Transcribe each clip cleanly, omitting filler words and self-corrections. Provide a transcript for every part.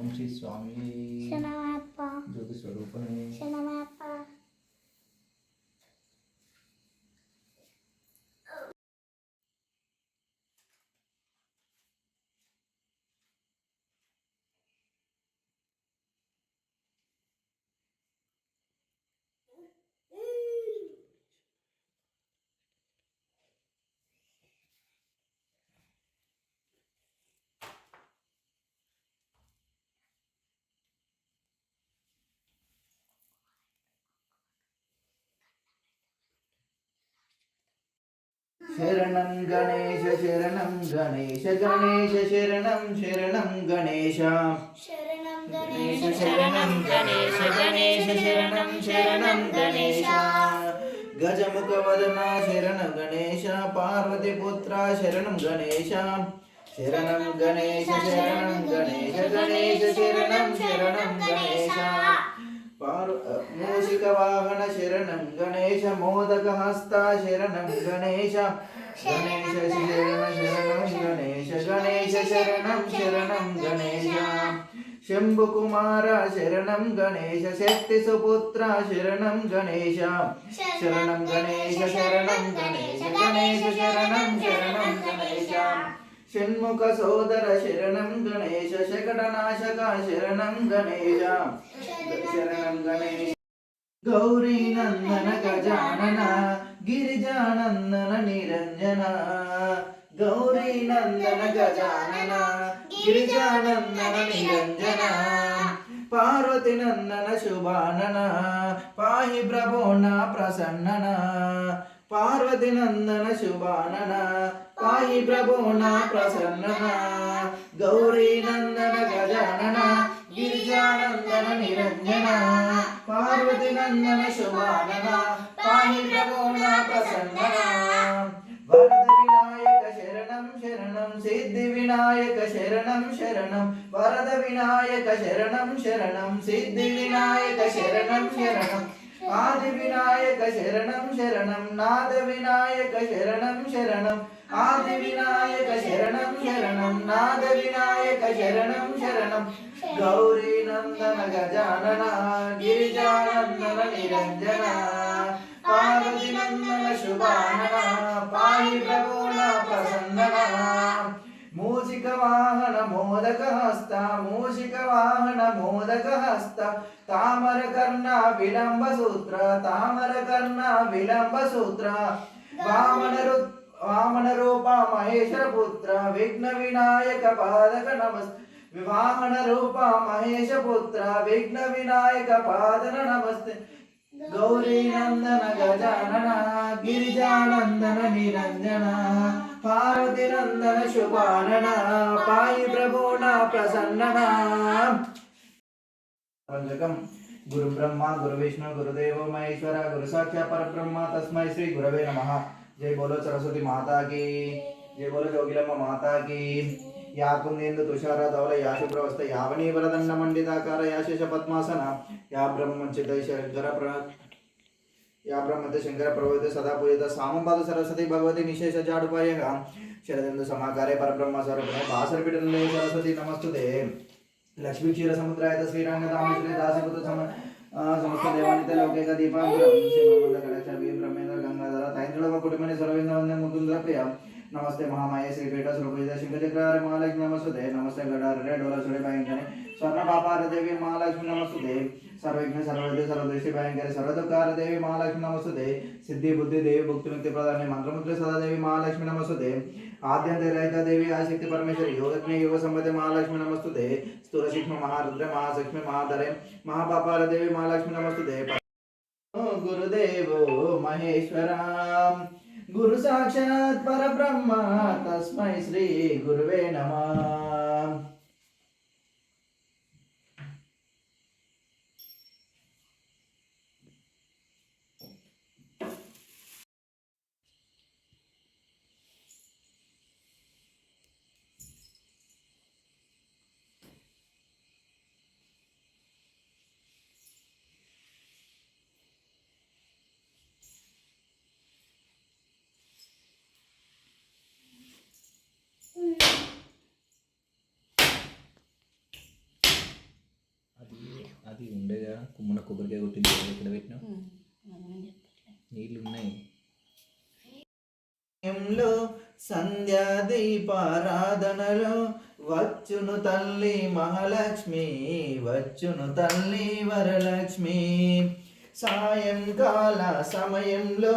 ఓం శ్రీ స్వామి శరణమయ్యప్ప. జ్యోతి స్వరూపమే శరణమయ్యప్ప. శరణం గణేశ శరణం గణేశ గణేశ శరణం శరణం గణేశ శరణం గణేశ గణేశ. శరణం గణేశ గణేశ శరణం శరణం గణేశ గజముఖ వదన శరణ గణేశ పార్వతి పుత్ర శరణం గణేశ శరణం గణేశ శరణం గణేశ గణేశ శరణం శరణం గణేశ మూషిక వాహన శరణం గణేశ మోదక హస్త శరణం గణేశ గణేశ శరణ శరణం గణేశ గణేశ శరణం శరణం గణేశ శంభు కుమార శరణం గణేశ శక్తి సుపుత్ర శరణం గణేశ శరణం గణేశ శరణం గణేశ గణేశ శరణం శరణం గణేశ షణ్ముఖ సోదర శరణం గణేశ శకటనాశక శరణం గణేశ శరణం గణేశ గౌరీ నందన గజానన గిరిజానందన నిరంజన గౌరీ నందన గజానన గిరిజానందన నిరంజన పార్వతి నందన శుభానన పాహి ప్రభోణ ప్రసన్నన పార్వతి నందన శుభానన పాహి ప్రభోణ ప్రసన్నన గౌరీ నందన గజానన గిరిజానందన నిరంజన పార్వతి నందన శుభానన పాహి ప్రభోణ ప్రసన్నన వరద వినాయక శరణం శరణం సిద్ధి వినాయక శరణం శరణం వరద వినాయక శరణం శరణం సిద్ధి వినాయక శరణం శరణం ఆది వినాయక శరణం శరణం నాద వినాయక శరణం శరణం ఆది వినాయక శరణం శరణం నాద వినాయక శరణం శరణం గౌరీ నందన గజానన గిరిజానందన నిరంజన పార్వతి నందన శుభానన పాహి ప్రభోణ ప్రసన్నన మూషిక వాహన మోదక హస్త మూషిక వాహన మోదక హస్త తామర కర్ణ విలంబ సూత్ర తామర కర్ణ విలంబ సూత్ర వామన రూప మహేశ్వర పుత్ర విఘ్న వినాయక పాదక నమస్తే వివాహన రూప మహేశ పుత్ర విఘ్న వినాయక పాదన నమస్తే గౌరీ నందన గజానన గిరిజానందన నిరంజన పార్వతి నందన శుభానన పాయి ప్రభోణ ప్రసన్నన పంచకం గురు బ్రహ్మ గురు విష్ణు గురుదేవ మహేశ్వర గురు సాక్షాత్ పరబ్రహ్మ తస్మై శ్రీ గురవే నమః జై బోలో సరస్వతి మాతా की జై బోలో జోగిలమ్మ మాతా की या कुंदेन्दु तुषार धवल या शुभ्रवस्त यावनी वरदंड मंडिताकार या शेष पद्मासन या ब्रह्मचित शंकर या ब्रह्मते शंकर प्रभुते सदा पूजित सामपाद सरस्वती भगवती निशेष जाडुपायः शरदेन्दु समाकारे परब्रह्म स्वरूपिणे भासरपीठनले सरस्वती नमस्तुते लक्ष्मी क्षीर समुद्राय श्रीरंगधामेश्वरी दासीपुत्र समस्त देवानिते लोके का दीपांकुरं श्रीमन्मद गणेश ब्रह्मेंद्र गंगाधर तैंद्रलोक कुटुंबिनी सर्वेंद्र वंदे मुकुंद प्रिय नमस्ते महामाया श्री पेट स्वरूप शंकर चक्रार महालक्ष्मी नमस्ते नमस्ते गडार डोला सुड़े भयंकरे स्वर्ण पापार देवी महालक्ष्मी नमस्ते सर्वज्ञ सर्वविद्य सर्वदृष्टि भयंकरे सर्वदुःखार देवी महालक्ष्मी नमस्ते सिद्धि बुद्धि देवी भुक्ति मुक्ति प्रदाने मंत्रमुद्रे सदा देवी महालक्ष्मी नमस्ते आद्यंत रहिता देवी आशक्ति परमेश्वरी योगज्ञ योग संबंध महालक्ष्मी नमस्ते स्थूल सूक्ष्म महारुद्र महालक्ष्मी महाधरे महापापार देवी महालक्ष्मी नमस्ते गुरुदेवो महेश्वरा गुरु साक्षात् परब्रह्म तस्मै श्री गुरुवे नमः అది ఉండేగా కుమ్మన కొబ్బరికాయ కొట్టింది ఎక్కడ పెట్టినావు నీళ్ళు ఉన్నాయి సంధ్యా దీపారాధనలో వచ్చును తల్లి మహాలక్ష్మి వచ్చును తల్లి వరలక్ష్మి సాయంకాల సమయంలో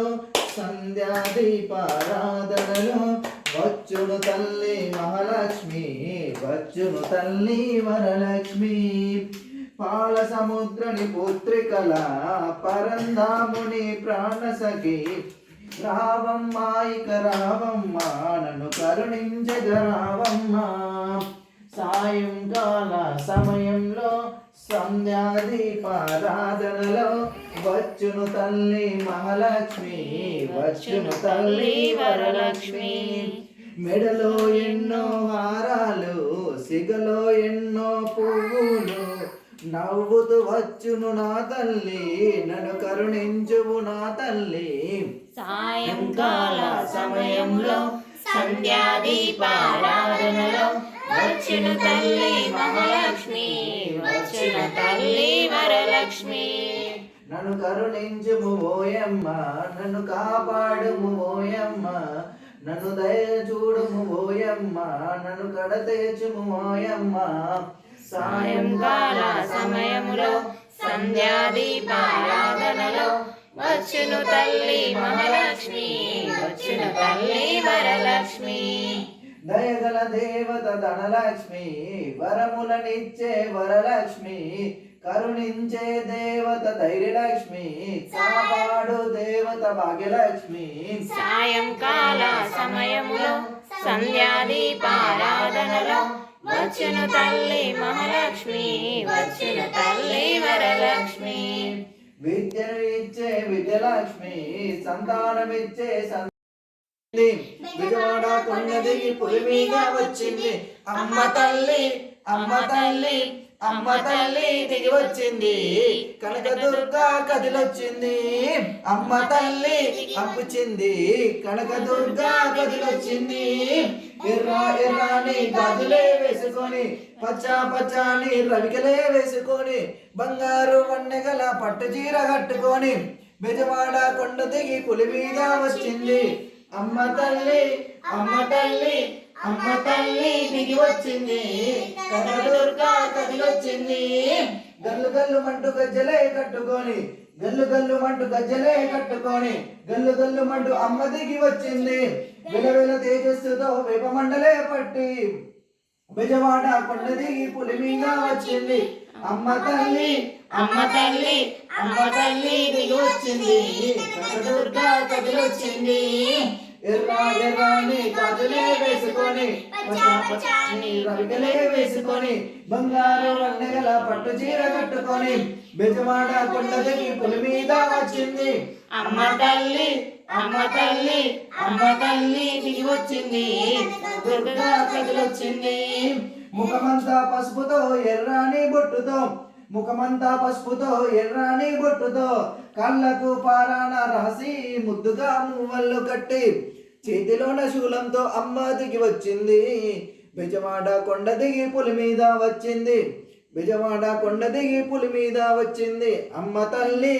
సంధ్యా దీపారాధనలో వచ్చును తల్లి మహాలక్ష్మి వచ్చును తల్లి వరలక్ష్మి పాల సముద్రుని పుత్రికల పరంధాముని ప్రాణసఖి రావమ్మ ఇక రావమ్మ నన్ను కరుణించగరావమ్మ సాయంకాల సమయంలో సంధ్యా దీపారాధనలో వచ్చును తల్లి మహాలక్ష్మి వచ్చును తల్లి వరలక్ష్మి మెడలో ఎన్నో హారాలు సిగలో ఎన్నో పువ్వులు నవ్వుతూ వచ్చును నా తల్లి నన్ను కరుణించువు నా తల్లి సాయంకాల సమయంలో సంధ్యా దీపారాధనలో వచ్చును తల్లి మహాలక్ష్మి వచ్చును తల్లి వరలక్ష్మి నన్ను కరుణించుము ఓయమ్మ నన్ను కాపాడుము ఓయమ్మ నన్ను దయ చూడుము ఓయమ్మ నన్ను కడతేచుము ఓయమ్మ సాయంకాల సమయములో సంధ్యా దీపారాధనలో వచ్చును తల్లి మహాలక్ష్మి వచ్చును తల్లి వరలక్ష్మి దయగల దేవత ధనలక్ష్మి వరములనిచ్చే వరలక్ష్మి కరుణించే దేవత ధైర్యలక్ష్మి కాపాడు దేవత భాగ్యలక్ష్మి సాయంకాల సమయములో సంధ్యా దీపారాధనలో వచ్చును తల్లి మహాలక్ష్మి వచ్చును తల్లి వరలక్ష్మి విద్యను ఇచ్చే విద్యలక్ష్మి సంతానమిచ్చే విజయవాడ కొండ దిగి పులి మీద వచ్చింది అమ్మ తల్లి అమ్మ తల్లి అమ్మ తల్లి దిగి వచ్చింది కనకదుర్గ కదిలొచ్చింది అమ్మ తల్లి అప్పుచింది కనకదుర్గ కదిలొచ్చింది ఎర్ర ఎర్రాని గాజులే వేసుకొని పచ్చా పచ్చాని రవికలే వేసుకొని బంగారు వన్నెగల పట్టు చీర కట్టుకొని బెజవాడ కొండ దిగి పులి మీద వచ్చింది అమ్మ తల్లి అమ్మ తల్లి అమ్మ తల్లి దిగి వచ్చింది కనకదుర్గ కదిలొచ్చింది గల్లు గల్లు మంటూ గజ్జలే కట్టుకొని గల్లు గల్లు మంటూ గజ్జలే కట్టుకొని గల్లు గల్లు మంటూ అమ్మ దిగి వచ్చింది వెలవెల తేజస్సుతో వేపమండలే పట్టి బెజవాడ కొండ దిగి పులి మీద వచ్చింది అమ్మ తల్లి అమ్మ తల్లి అమ్మ తల్లి దిగి వచ్చింది కనకదుర్గ కదిలొచ్చింది ఎర్ర ఎర్రాని గాజులే వేసుకొని పచ్చా పచ్చాని రవికలే వేసుకొని బంగారు వన్నెగల పట్టు చీర కట్టుకొని బెజవాడ కొండ దిగి పులి మీద వచ్చింది అమ్మ తల్లి అమ్మ తల్లి అమ్మ తల్లి దిగి వచ్చింది దుర్గా కదిలొచ్చింది ముఖమంతా పసుపుతో ఎర్రాని బొట్టుతో ముఖమంతా పసుపుతో ఎర్రాని బొట్టుతో కళ్ళకు పారాన రాసి ముద్దుగా మువ్వళ్ళు కట్టి చేతిలోన శూలంతో అమ్మ దిగి వచ్చింది బెజవాడ కొండ దిగి పులి మీద వచ్చింది బెజవాడ కొండ దిగి పులి మీద వచ్చింది అమ్మ తల్లి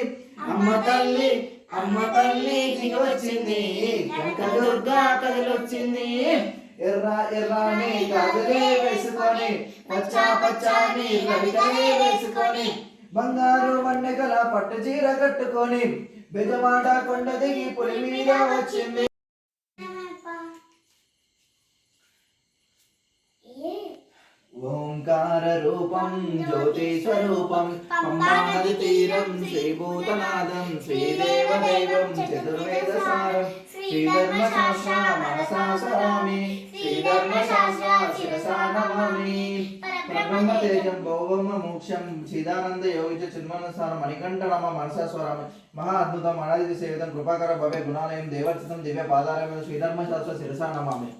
అమ్మ తల్లి అమ్మ తల్లి దిగి వచ్చింది కనకదుర్గ కదిలొచ్చింది ఎర్ర ఎర్రాని గాజులే వేసుకొని పచ్చా పచ్చాని రవికలే వేసుకొని బంగారు వన్నెగల పట్టు చీర కట్టుకొని బెజవాడ కొండ దిగి పులి మీద వచ్చింది ఓంకార రూపం జ్యోతి స్వరూపం పంబా నది తీరం శ్రీభూతనాథం శ్రీదేవదైవం చతుర్వేద సారం శ్రీధర్మశాస్త్ర మనసా స్మరామి శ్రీధర్మశాస్త్ర శిరసా నమామి పరబ్రహ్మ తేజం భౌమ మోక్షం చిదానంద యోగిచ చిన్మనసారం మణికంఠ నమ మనసా స్వరామి మహా అద్భుతం అనాది సేవితం కృపాకర భవే గుణాలయం దేవర్చితం దివ్య పాదాలయం శ్రీధర్మశాస్త్ర శిరసా నమామి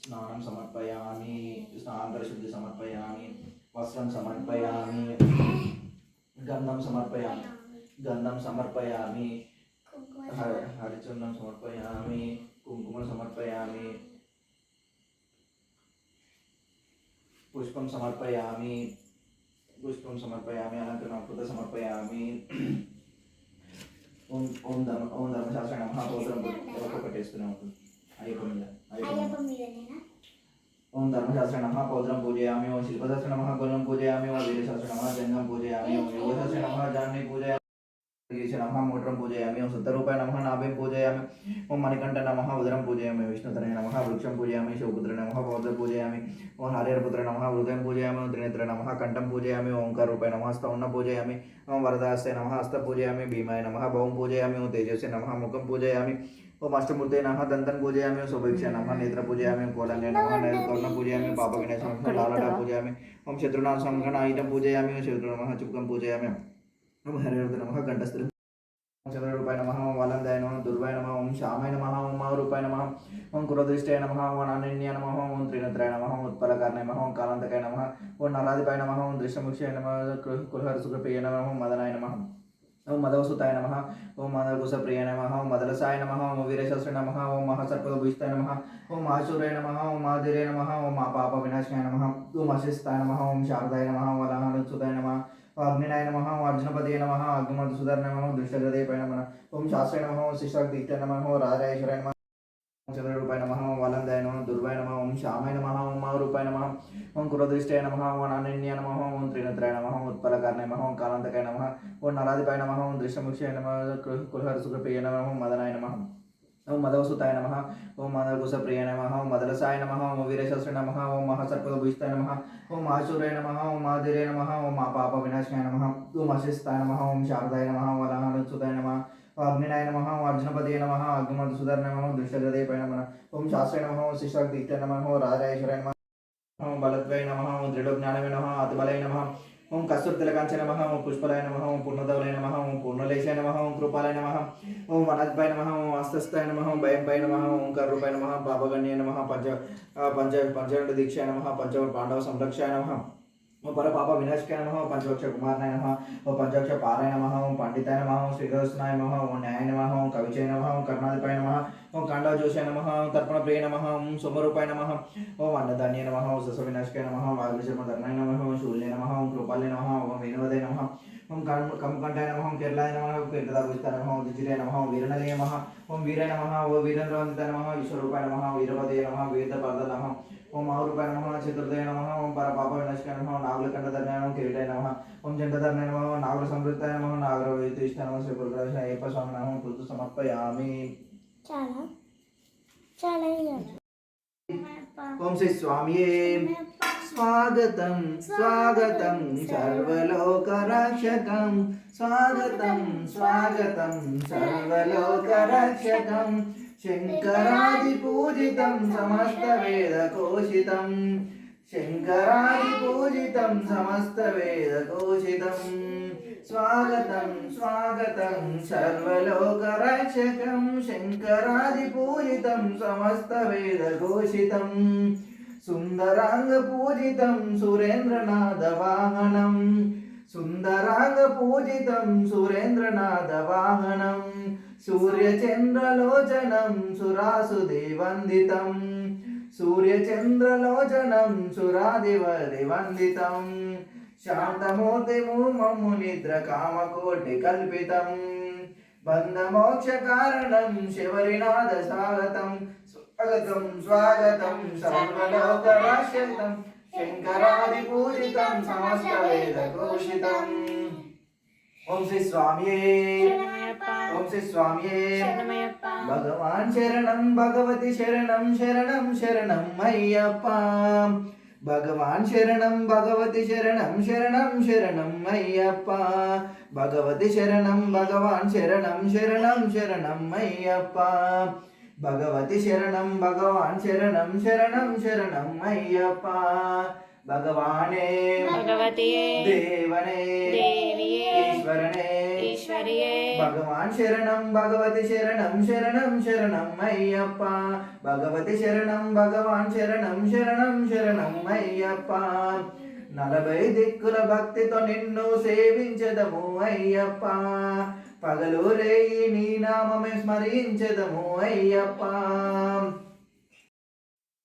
స్నానం సమర్పయామి స్నానంతరశుద్ధి సమర్పయామి వస్త్రం సమర్పయామి గంధం సమర్పయామి గంధం సమర్పయామి హరిచందనం సమర్పయామి కుంకుమ సమర్పయామి పుష్పం సమర్పయామి అలంకరణ సమర్పయామి. ఓం ధర్మశాస్త్ర నమః గోత్రం ఒక్కొక్కటేస్తూనే ఉంటుంది అయ్యప్ప మీదనేనా? ఓం ధర్మశాస్త్ర నమః పౌత్రం పూజయామి. ఓం శిల్పశాస్త్ర నమః గుణం పూజయామి. ఓం వీరశాస్త్ర నమః జంగం పూజయామి. ఓం యోగశాస్త్ర నమః జాన్ని పూజయామి. నమః మూత్రం పూజయామి. ఓం శుద్ధరూపాయ నమః నాభం పూజయామి. ఓం మణికంఠ నమః ఉదరం పూజయామి. విష్ణుతనయ నమః వృక్షం పూజయామి. శివపుత్ర నమః పౌత్ర పూజయామి. ఓం హరిహరపుత్ర నమః హృదయం పూజయామి. ఓం త్రినేత్ర నమః కంఠం పూజయామి. ఓంకార రూపాయ నమః స్తౌన్న పూజయామి. ఓం వరదాస్తే నమః హస్త పూజయామి. భీమాయ నమః భౌం పూజయామి. ఓం తేజస్య నమః ముఖం పూజయామి. ఓం అష్టమూర్తే నమః దంతం పూజయామి. ఓం శుభేక్ష నమః నేత్ర పూజయామి. ఓం కోలంగే నమః నైర్కర్ణ పూజయామి. పాప వినయ సంహరణ లాలట పూజయామి. ఓం శత్రునాశ సంహరణ ఆయుధం పూజయామి. ఓం శత్రు నమః చుక్కం పూజయామి. ఓం హరిహరపుత్ర నమః కంఠస్థిర చంద్రరూపాయ నమః. ఓం వాలందాయ నమః దుర్వాయ నమః. ఓం శ్యామాయ నమః. ఓం మహారూపాయ నమః. ఓం కురదృష్టాయ నమః. ఓం అనన్య నమః. ఓం త్రినేత్రాయ నమః. ఓం ఉత్పలకార్ణయ నమః. ఓం కాలాంతకాయ నమః. ఓం నరాధిపాయ నమః. ఓం దృశ్యముఖ్యాయ నమః. కులహర సుఖప్రియ నమః. ఓం మదనాయ నమః. ఓం మదవసుతాయ నమః. ఓం మదకుశప్రియ నమః. ఓం మదలసాయ నమః. ఓం వీరశాస్త్ర నమః. ఓం మహాసర్పభూయిష్టాయ నమః. ఓం ఆశూరాయ నమః. ఓం మాధుర్య నమః. ఓం మా పాప వినాశాయ నమః. ఓం అశిస్తాయ నమః. ఓం శారదాయ నమః. ఓం వలహనుసుతాయ నమః. అగ్నినాయ నమః. ఓం అర్జునపదయ నమః. అగ్నిమధుసూదర నమః. దృష్టగదేపాయ నమః. ఓం శాస్త్రాయ నమః. ఓం శిష్టాగ్దిత్యాయ నమః. ఓం రాజరాజేశ్వరాయ నమః. ఓం చంద్రరూపాయ నమః. ఓం వాలందాయ నమః దుర్వాయ నమః. ఓం శ్యామాయ నమః. ఓం మహారూపాయ నమః. ఓం కురదృష్టాయ నమః. ఓం అనన్య నమః. ఓం త్రినేత్రాయ నమః. ఓం ఉత్పలకార్ణయ నమః. ఓం కాలాంతకాయ నమః. ఓం నరాధిపాయ నమః. ఓం దృశ్యముఖ్యాయ నమః. కులహర సుఖప్రియ నమః. ఓం మదనాయ నమః. ఓం మదవసుతాయ నమః. ఓం మదకుశప్రియ నమః. ఓం మదలసాయ నమః. ఓం వీరశాస్త్ర నమః. ఓం మహాసర్పభూయిష్టాయ నమః. ఓం ఆశూరాయ నమః. ఓం మాధుర్య నమః. ఓం మా పాప వినాశాయ నమః. ఓం అశిస్తాయ నమః. ఓం శారదాయ నమః. ఓం వలహనుసుతాయ నమః. అగ్నినాయ నమః. ఓం అర్జునపదయ నమః. అగ్నిమధుసూదర నమః. దృష్టగదేపాయ నమః. ఓం శాస్త్రాయ నమః. ఓం శిష్టాగ్దిత్యాయ నమః. ఓం రాజరాజేశ్వరాయ నమః. ఓం బలద్వయ నమః. ఓం త్రిలోక్జ్ఞానవే నమః. అతిబలాయ నమః. ఓం కస్తూర్తిలకాంచయ నమః. ఓం పుష్పలాయ నమః. ఓం పూర్ణధవలాయ నమః. ఓం పూర్ణలేశాయ నమః. ఓం కృపాలాయ నమః. ఓం వనద్భాయ నమః. ఓం హస్తస్థాయ నమః. ఓం భయంభాయ నమః. ఓంకార రూపాయ నమః. పాపగణ్యాయ నమః. పంచగండ దీక్షాయ నమః. పాండవ సంరక్షాయ నమః. ఓం పరపాప వినాశకాయ నమః. ఓం పంచవక్ష కుమారాయ నమః. ఓం పంచవక్ష పారాయ నమః. ఓం పండితాయ నమః. ఓం శ్రీకృష్ణాయ నమః. ఓం న్యాయ నమః. ఓం కవిచయ నమః. ఓం కర్ణాధిపాయ నమః. ఓం కాండవ జోషాయ నమః. ఓం తర్పణ ప్రియ నమః. ఓం సోమరూపాయ నమః. ఓం అన్నదాన్య నమః. ఓం సస్వ వినాశకాయ నమః. ఓం వాగ్విశర్మధర్మాయ నమః. ఓం శూల్య నమః. ఓం కృపాల్య నమః. ఓం వేణువదయ నమః. ఓం కంకంఠాయ నమః. ఓం కేరళాయ నమః. ఓం కీర్తదాభూషితాయ నమః. ఓం దిజిరాయ నమః. ఓం వీరనలయ నమః. ఓం వీరాయ నమః. ఓం వీరేంద్రవందితాయ నమః. ఈశ్వరూపాయ నమః. వీరపదయ నమః. వీరపద నమః. ఓం మహారూపాయ నమః. చతుర్దయ నమః. ఓం పరపాప వినాశకాయ నమః. ఓం నాగులకంఠధర్మాయ నమః. కిరీటాయ నమః. ఓం జంటధర్మాయ నమః. ఓం నాగుల సంవృత్తాయ నమః. నాగరవైతిష్ఠాయ నమః. శ్రీ గురుగ్రహ అయ్యప్ప స్వామి నమః. కృతు సమర్పయామి. చాలా చాలా ఇవ్వాలి. ఓం శ్రీ స్వామియే స్వాగతం స్వాగతం సర్వలోకరక్షకం స్వాగతం స్వాగతం సర్వలోకరక్షకం శంకరాది పూజితం సమస్త వేద కోశితం శంకరాది పూజితం సమస్త వేద కోశితం స్వాగతం స్వాగతం సర్వలోకరక్షకం శంకరాది పూజితం సమస్త వేద ఘోషితం సుందరాంగ పూజితం సురేంద్రనాథ వాహనం సుందరాంగ పూజితం సురేంద్రనాథ వాహనం సూర్యచంద్రలోచనం సురాసుదేవందితం సూర్యచంద్రలోచనం సురాదివందితం శాంతమూర్తిమూర్మము నిద్ర కామకోటి కల్పితం బంధమోక్ష కారణం శబరినాథ స్వాగతం స్వాగతం స్వాగతం సర్వలోకరక్షితం శంకరాది పూజితం సమస్త వేద ఘోషితం ఓం శ్రీ స్వామియే ఓం శ్రీ స్వామియే భగవాన్ శరణం భగవతి శరణం శరణం శరణం అయ్యప్ప భగవాన్ శరణం భగవతి శరణం శరణం శరణం అయ్యప్ప భగవతి శరణం భగవాన్ శరణం శరణం శరణం అయ్యప్ప భగవతి శరణం భగవాన్ శరణం శరణం శరణం అయ్యప్ప భగవానే భగవతియే దేవనే దేవియే ఈశ్వరనే ఈశ్వరియే భగవాన్ శరణం భగవతి శరణం శరణం శరణం అయ్యప్ప భగవతి శరణం భగవాన్ శరణం శరణం శరణం అయ్యప్ప 40 దిక్కుల భక్తితో నిన్ను సేవించదము అయ్యప్ప పగలు రేయి నీ నామమే స్మరించదము అయ్యప్ప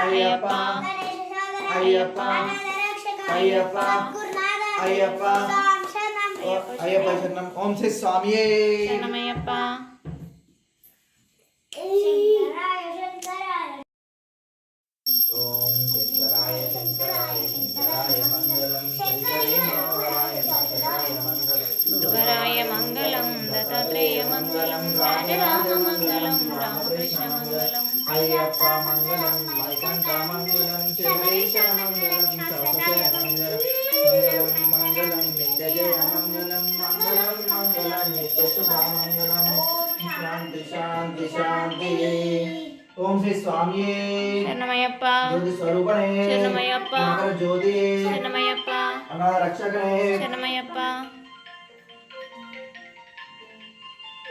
అయ్యప్ప అయ్యప్ప అయ్యప్ప అయ్యప్ప అయ్యప్ప శరణం. ఓం శ్రీ స్వామియే శరణమయ్యప్ప. ఓం శంకరాయ శంకరాయ శంకరాయ మంగళం శంకరే మనోహరాయ మంగళాయ మంగళం గురువరాయ మంగళం దత్తాత్రేయ మంగళం రాజరాజ మంగళం రామకృష్ణ మంగళం. అయ్యప్ప మంగళం వైకుంఠ మంగళం శివరేశ మంగళం సౌజయ మంగళం మంగళం మంగళం నిత్య జయ మంగళం మంగళం మంగళం నిత్య శుభ మంగళం. శాంతి శాంతి శాంతి. ఓం శ్రీ స్వామియే శరణమయ్యప్ప. జ్యోతి స్వరూపణే శరణమయ్యప్ప. మకర జ్యోతి శరణమయ్యప్ప. అనాథ రక్షకనే శరణమయ్యప్ప.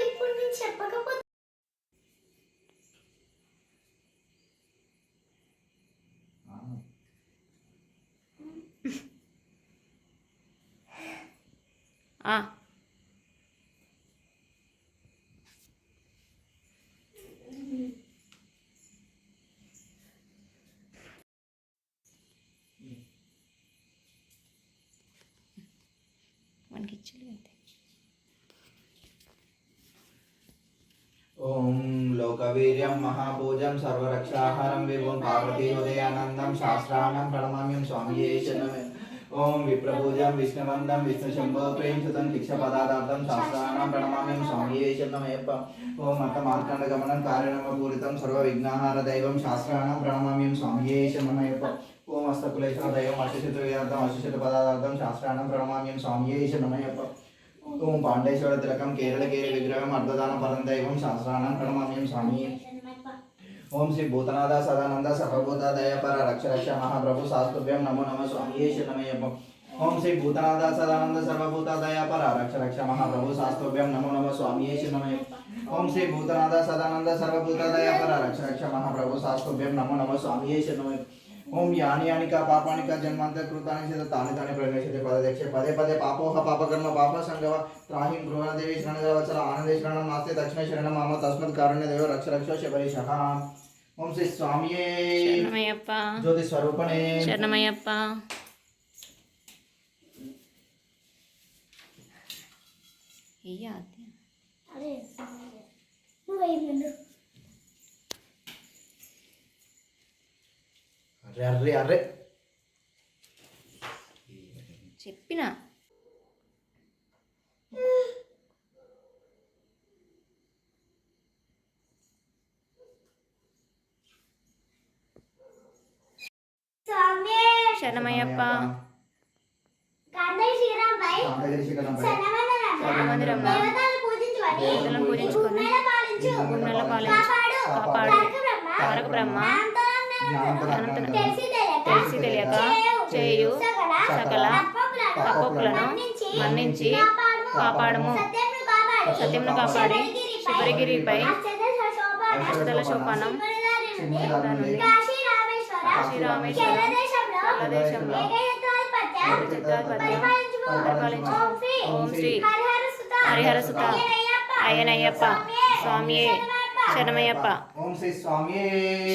ఇప్పుడు నేను చెప్పకపోతే ఆ మనకి ఇచ్చేది అయితే. ఓం లోకవీర్యం మహాభూజం సర్వరక్షాహారం విభుం పార్వతీ హృదయానందం శాస్త్రాణం ప్రణమామ్యం స్వామియే శరణమే. ఓం విప్రభూజం విష్ణువందం విష్ణుశంభో ప్రేమసుతం దీక్షపదార్థం శాస్త్రాణం ప్రణమామ్యం స్వామియే శరణమయ్యప్ప. ఓం మత మార్కండ గమనం కారణమపూరితం సర్వ విఘ్నహార దైవం శాస్త్రాణం ప్రణమామ్యం స్వామియే శరణమయ్యప్ప. ఓం హస్తకులేశ్వర దైవం అశుశతృయార్థం అశుశత పదార్థం శాస్త్రాణం ప్రణమామ్యం స్వామియే శరణమయ్యప్ప. ఓం పాండేశ్వర తిలకం కేరళ కేరి విగ్రహం అర్ధదాన పరం దైవం శాస్త్రాణం ప్రణమామ్యం స్వామి. ఓం శ్రీ భూతనాథ సదానంద సర్వభూత దయాపర రక్ష రక్ష మహాప్రభు శాస్తుభ్యం నమో నమ స్వామియే శరణమయ్యప్ప. ఓం శ్రీ భూతనాథ సదానంద సర్వభూత దయాపర రక్ష రక్ష మహాప్రభు శాస్తుభ్యం నమో నమ స్వామియే శరణమయ్యప్ప. ఓం శ్రీ భూతనాథ సదానంద సర్వభూత దయాపర రక్ష రక్ష మహాప్రభు శాస్తుభ్యం నమో నమ స్వామియే శరణమయ్యప్ప. ఓం యాని యాని కా పాపాని కా జన్మాంతర కృతాని చేత తాని తాని ప్రవేశితే పదదక్షే పదే పదే పాపోహ పాపకర్మ పాప సంగవ త్రాహిం గృహదేవి శరణదేవచల ఆనందే శరణం నాస్తే దక్షిణ శరణం మామ తస్మత్ కారుణ్య దేవ రక్ష రక్ష శబరీషః. ఓం శ్రీ స్వామియే శరణమయ్యప్ప. జ్యోతి స్వరూపణే శరణమయ్యప్ప. అయ్యా అరే నువ్వు అయ్యిండు అర్రే అర్రే అర్రే చెప్పిన స్వామి శరణమయ్యప్ప. కాందయ్య శ్రీరామ్ భాయ్ కాంతగిరి శిఖరం శరణమందిరంలో దేవతలను పూజించుకొని గుండెల పాలించు కాపాడు తారక బ్రహ్మ తెలిసి తెలియక చేయు సకల తప్పులను మన్నించి కాపాడము. సత్యమును కాపాడి శబరిగిరిపై అష్టదళ సోపానం నుండి శ్రీరామేశ్వర దేశంలో పరిపాలించు. ఓం శ్రీ హరిహరసుత అయ్యనయ్యప్ప స్వామియే శరణమయ్యప్ప. ఓం శ్రీ స్వామియే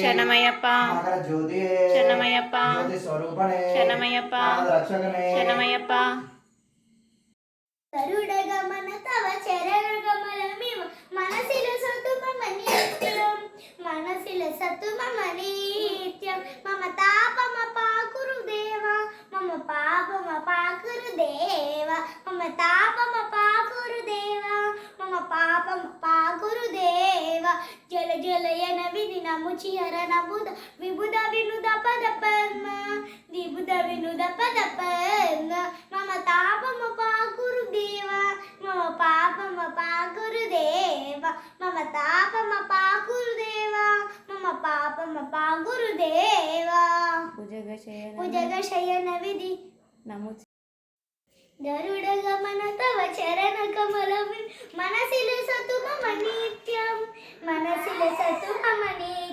శరణమయ్యప్ప. మకర జ్యోతి శరణమయ్యప్ప. జ్యోతి స్వరూపణే శరణమయ్యప్ప. రక్షకనే శరణమయ్యప్ప. తరుడగమన తవ చరణగమనమివ మనసిల సతుమమని నిత్యం మనసిల సతుమమని నిత్యం మమ తాపమ పాకురు దేవ మమ పాపమ పాకురు దేవ మమ తాపమ పాకురు దేవ మమ పాపమ పాకురు దేవ జల జలయన విధి నముచి హర నబుద విబుధ వినుద పద పద్మ విబుధ వినుద పద పద్మ మమ తాపమ పాకురు దేవ మమ పాపమ పాకురు దేవ మమ తాపమ పాకురు దేవ మమ పాపమ పాకురు దేవ భుజగ శయన విధి నమో గరుడగమన తవ చరణ కమలమి మనసిల సతుమమ నిత్యం మనసిల సతుమమ నిత్యం